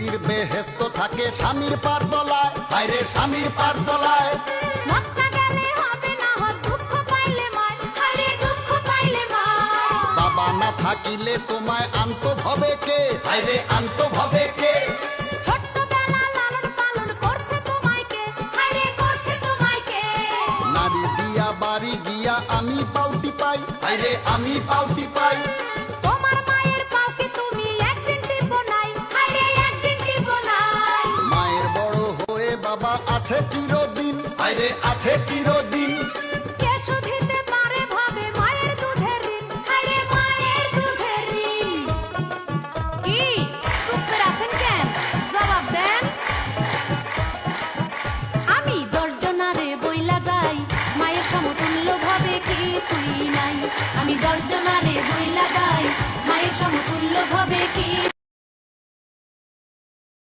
স্ত্রীর বেহেস্ত থাকে স্বামীর পার তলায়, হায়রে স্বামীর পার তলায়। মক্কা গেলে হবে না হজ, দুঃখ পাইলে মায়, হায়রে দুঃখ পাইলে মায়। বাবা না থাকিলে তোমায় আন্ত ভবে কে, হায়রে আন্ত ভবে কে। ছোট্টবেলা লালন পালন করছে তোমায় কে, হায়রে করছে তোমায় কে। নারী দিয়া বাড়ি গিয়া আমি পাউটি পাই, হায়রে আমি পাউটি পাই। তোমার মায়ের পাউকে তুমি একদিন টিপো নাই, হায়রে একদিন টিপো নাই। মায়ের বড় হয়ে বাবা আছে চিরদিন, হায়রে আছে চিরদিন। কে শুধিতে পারে ভাবে মায়ের দুধের ঋণ, হায়রে মায়ের দুধের ঋণ। কি চুপ করে আছেন কেন? জবাব দেন। আমি দর্জনারে বইলা যাই, মায়ের সমতুল্য ভাবে কিছুই নাই। আমি দর্জনা